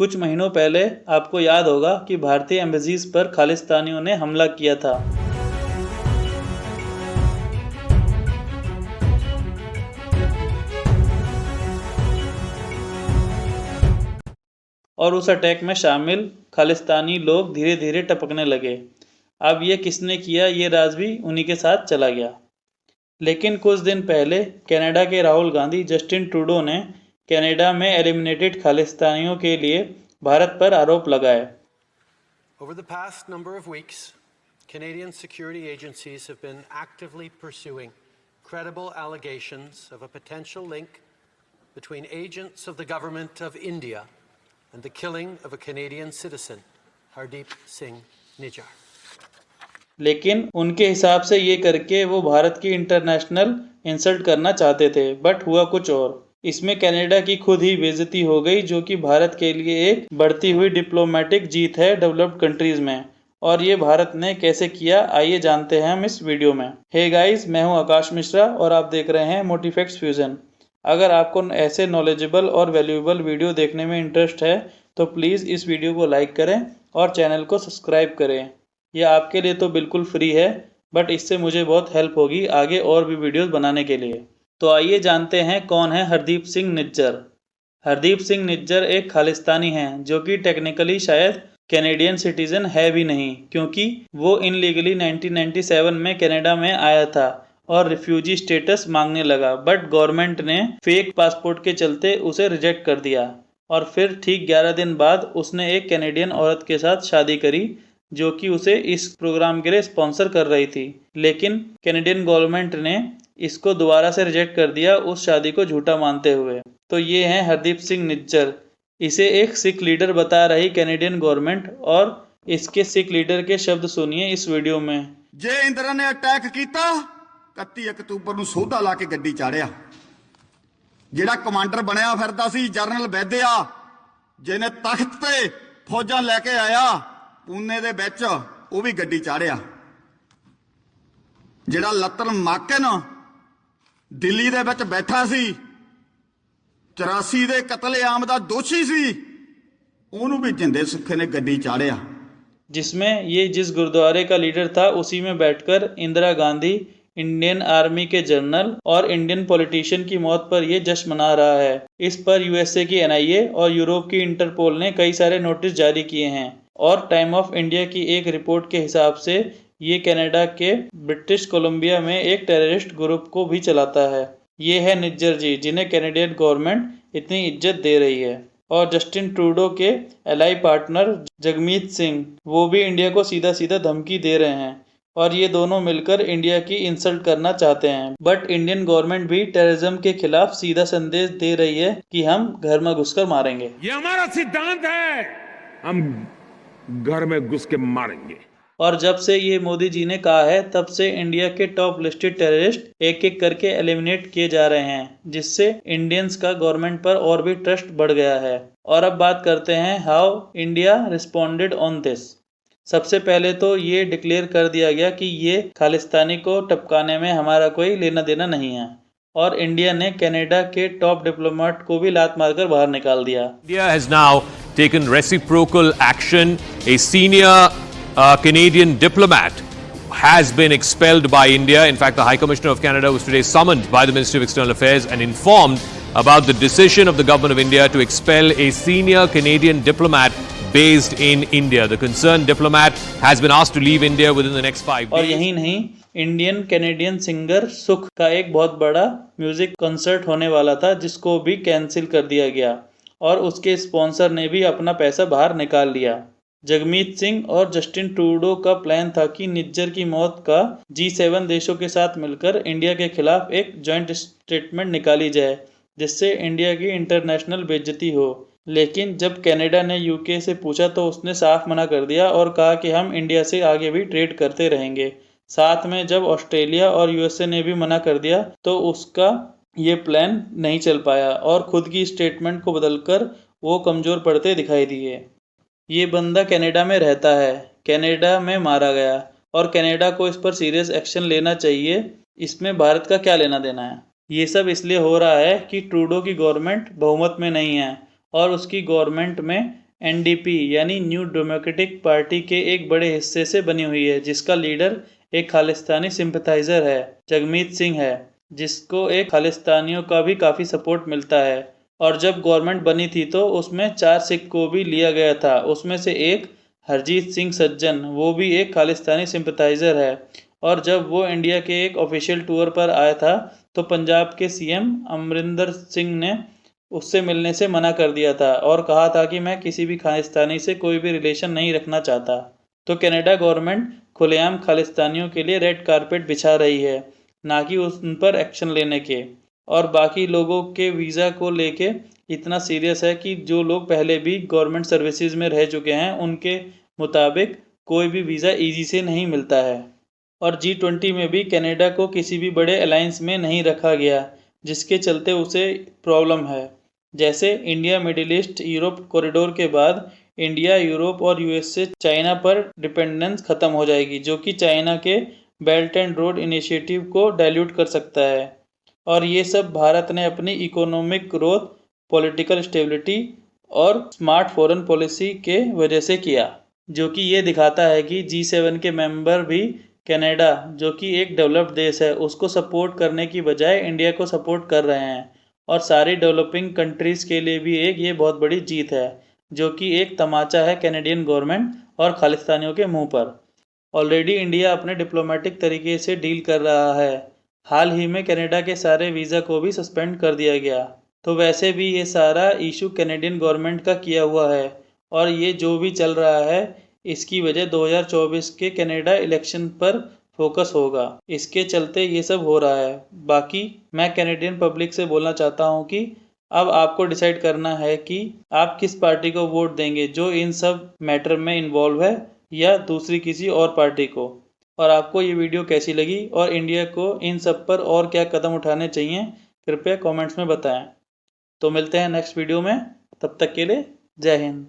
कुछ महीनों पहले आपको याद होगा कि भारतीय एम्बेसीज पर खालिस्तानियों ने हमला किया था। और उस अटैक में शामिल खालिस्तानी लोग धीरे धीरे टपकने लगे। अब ये किसने किया, ये राज भी उन्हीं के साथ चला गया। लेकिन कुछ दिन पहले कनाडा के राहुल गांधी जस्टिन ट्रूडो ने कनाडा में एलिमिनेटेड खालिस्तानियों के लिए भारत पर आरोप लगाए। Over the past number of weeks, Canadian security agencies have been actively pursuing credible allegations of a potential link between agents of the government of India and the killing of a Canadian citizen, Hardeep Singh Nijjar. लेकिन उनके हिसाब से ये करके वो भारत की international insult करना चाहते थे, बट हुआ कुछ और। इसमें कनाडा की खुद ही बेइज्जती हो गई, जो कि भारत के लिए एक बढ़ती हुई डिप्लोमेटिक जीत है डेवलप्ड कंट्रीज में। और ये भारत ने कैसे किया, आइए जानते हैं हम इस वीडियो में। हे गाइस, मैं हूं आकाश मिश्रा और आप देख रहे हैं मोटिफैक्ट्स फ्यूजन। अगर आपको ऐसे नॉलेजेबल और वैल्यूएबल वीडियो देखने में इंटरेस्ट है तो प्लीज़ इस वीडियो को लाइक करें और चैनल को सब्सक्राइब करें। यह आपके लिए तो बिल्कुल फ्री है, बट इससे मुझे बहुत हेल्प होगी आगे और भी वीडियोस बनाने के लिए। तो आइए जानते हैं कौन है हरदीप सिंह निज्जर। हरदीप सिंह निज्जर एक खालिस्तानी हैं जो कि टेक्निकली शायद कैनेडियन सिटीजन है भी नहीं, क्योंकि वो इनलीगली 1997 में कनाडा में आया था और रिफ्यूजी स्टेटस मांगने लगा, बट गवर्नमेंट ने फेक पासपोर्ट के चलते उसे रिजेक्ट कर दिया। और फिर ठीक 11 दिन बाद उसने एक कैनेडियन औरत के साथ शादी करी जो कि उसे इस प्रोग्राम के लिए स्पॉन्सर कर रही थी। लेकिन कैनेडियन गवर्नमेंट ने इसको दोबारा से रिजेक्ट कर दिया, उस शादी को झूठा मानते हुए। तो ये हैं हरदीप सिंह निज्जर। इसे एक सिख लीडर बता रही कैनेडियन गवर्नमेंट, और इसके सिख लीडर के शब्द सुनिए इस वीडियो में। जे इंदिरा ने अटैक किया 31 अक्तूबर ਨੂੰ ਸੋਧਾ ਲਾ ਕੇ ਗੱਡੀ ਚਾੜਿਆ, ਜਿਹੜਾ ਕਮਾਂਡਰ ਬਣਿਆ ਫਿਰਦਾ ਸੀ ਜਰਨਲ ਵੈਦਿਆ, ਜਿਹਨੇ ਤਖਤ ਤੇ ਫੌਜਾਂ ਲੈ ਕੇ ਆਇਆ ਪੂਨੇ ਦੇ ਵਿੱਚ, ਉਹ ਵੀ ਗੱਡੀ ਚਾੜਿਆ। ਜਿਹੜਾ ਲਤਨ ਮਾਕਨ ਦਿੱਲੀ ਦੇ ਵਿੱਚ ਬੈਠਾ ਸੀ 84 ਦੇ ਕਤਲੇਆਮ ਦਾ ਦੋਸ਼ੀ ਸੀ, ਉਹਨੂੰ ਵੀ ਜਿੰਦੇ ਸੁੱਖੇ ਨੇ ਗੱਡੀ ਚਾੜਿਆ। जिसमें ये जिस गुरुद्वारे का लीडर था उसी में बैठकर इंदिरा गांधी, इंडियन आर्मी के जनरल और इंडियन पॉलिटिशियन की मौत पर यह जश्न मना रहा है। इस पर यूएसए की एनआईए और यूरोप की इंटरपोल ने कई सारे नोटिस जारी किए हैं। और टाइम ऑफ इंडिया की एक रिपोर्ट के हिसाब से ये कनाडा के ब्रिटिश कोलंबिया में एक टेररिस्ट ग्रुप को भी चलाता है। ये है निज्जर जी, जिन्हें कैनेडियन गवर्नमेंट इतनी इज्जत दे रही है। और जस्टिन ट्रूडो के एलाई पार्टनर जगमीत सिंह, वो भी इंडिया को सीधा सीधा धमकी दे रहे हैं और ये दोनों मिलकर इंडिया की इंसल्ट करना चाहते हैं। बट इंडियन गवर्नमेंट भी टेररिज्म के खिलाफ सीधा संदेश दे रही है कि हम घर में घुसकर मारेंगे। ये हमारा सिद्धांत है, हम घर में घुस के मारेंगे। और जब से ये मोदी जी ने कहा है तब से इंडिया के टॉप लिस्टेड टेररिस्ट एक एक करके एलिमिनेट किए जा रहे हैं, जिससे इंडियंस का गवर्नमेंट पर और भी ट्रस्ट बढ़ गया है। और अब बात करते हैं how India responded on this. सबसे पहले तो ये डिक्लेयर कर दिया गया कि ये खालिस्तानी को टपकाने में हमारा कोई लेना देना नहीं है। और इंडिया ने कनाडा के टॉप डिप्लोमेट को भी लात मारकर बाहर निकाल दिया। India has now taken reciprocal action. A senior Canadian diplomat has been expelled by India. In fact, the High Commissioner of Canada was today summoned by the Ministry of External Affairs and informed about the decision of the government of India to expel a senior Canadian diplomat based in India. The concerned diplomat has been asked to leave India within the next 5 days. और यही नहीं, Indian Canadian singer सुख का एक बहुत बड़ा music concert होने वाला था, जिसको भी कैंसिल कर दिया गया और उसके स्पॉन्सर ने भी अपना पैसा बाहर निकाल लिया। जगमीत सिंह और जस्टिन ट्रूडो का प्लान था कि निज्जर की मौत का G7 देशों के साथ मिलकर इंडिया के खिलाफ एक जॉइंट स्टेटमेंट निकाली जाए, जिससे इंडिया की इंटरनेशनल बेइज्जती हो। लेकिन जब कनाडा ने यूके से पूछा तो उसने साफ मना कर दिया और कहा कि हम इंडिया से आगे भी ट्रेड करते रहेंगे। साथ में जब ऑस्ट्रेलिया और यूएसए ने भी मना कर दिया तो उसका ये प्लान नहीं चल पाया और खुद की स्टेटमेंट को बदलकर वो कमज़ोर पड़ते दिखाई दिए। ये बंदा कनाडा में रहता है, कनाडा में मारा गया और कनाडा को इस पर सीरियस एक्शन लेना चाहिए। इसमें भारत का क्या लेना देना है? ये सब इसलिए हो रहा है कि ट्रूडो की गवर्नमेंट बहुमत में नहीं है और उसकी गवर्नमेंट में एनडीपी यानी न्यू डेमोक्रेटिक पार्टी के एक बड़े हिस्से से बनी हुई है, जिसका लीडर एक खालिस्तानी सिंपथाइजर है, जगमीत सिंह है, जिसको एक खालिस्तानियों का भी काफ़ी सपोर्ट मिलता है। और जब गवर्नमेंट बनी थी तो उसमें 4 सिख को भी लिया गया था, उसमें से एक हरजीत सिंह सज्जन, वो भी एक खालिस्तानी सिंपथाइजर है। और जब वो इंडिया के एक ऑफिशियल टूर पर आया था तो पंजाब के सीएम अमरिंदर सिंह ने उससे मिलने से मना कर दिया था और कहा था कि मैं किसी भी खालिस्तानी से कोई भी रिलेशन नहीं रखना चाहता। तो कनाडा गवर्नमेंट खुलेआम खालिस्तानियों के लिए रेड कारपेट बिछा रही है, ना कि उन पर एक्शन लेने के। और बाकी लोगों के वीज़ा को लेके इतना सीरियस है कि जो लोग पहले भी गवर्नमेंट सर्विसेज में रह चुके हैं उनके मुताबिक कोई भी वीज़ा इजी से नहीं मिलता है। और G20 में भी कनाडा को किसी भी बड़े अलायंस में नहीं रखा गया, जिसके चलते उसे प्रॉब्लम है। जैसे India middle east Europe corridor के बाद इंडिया यूरोप और यूएस से चाइना पर डिपेंडेंस ख़त्म हो जाएगी, जो कि चाइना के बेल्ट एंड रोड इनिशिएटिव को डाइल्यूट कर सकता है। और ये सब भारत ने अपनी इकोनॉमिक ग्रोथ, पॉलिटिकल स्टेबिलिटी और स्मार्ट फॉरेन पॉलिसी के वजह से किया, जो कि ये दिखाता है कि G7 के मेंबर भी कनाडा, जो कि एक डेवलप्ड देश है, उसको सपोर्ट करने की बजाय इंडिया को सपोर्ट कर रहे हैं। और सारी डेवलपिंग कंट्रीज़ के लिए भी ये बहुत बड़ी जीत है, जो कि एक तमाचा है कैनेडियन गवर्नमेंट और खालिस्तानियों के मुंह पर। ऑलरेडी इंडिया अपने डिप्लोमेटिक तरीके से डील कर रहा है। हाल ही में कनाडा के सारे वीज़ा को भी सस्पेंड कर दिया गया। तो वैसे भी ये सारा इशू कैनेडियन गवर्नमेंट का किया हुआ है और ये जो भी चल रहा है इसकी वजह 2024 के कनाडा इलेक्शन पर फोकस होगा। इसके चलते ये सब हो रहा है। बाकी मैं कैनेडियन पब्लिक से बोलना चाहता हूँ कि अब आपको डिसाइड करना है कि आप किस पार्टी को वोट देंगे जो इन सब मैटर में इन्वॉल्व है, या दूसरी किसी और पार्टी को। और आपको ये वीडियो कैसी लगी और इंडिया को इन सब पर और क्या कदम उठाने चाहिए, कृपया कमेंट्स में बताएं। तो मिलते हैं नेक्स्ट वीडियो में, तब तक के लिए जय हिंद।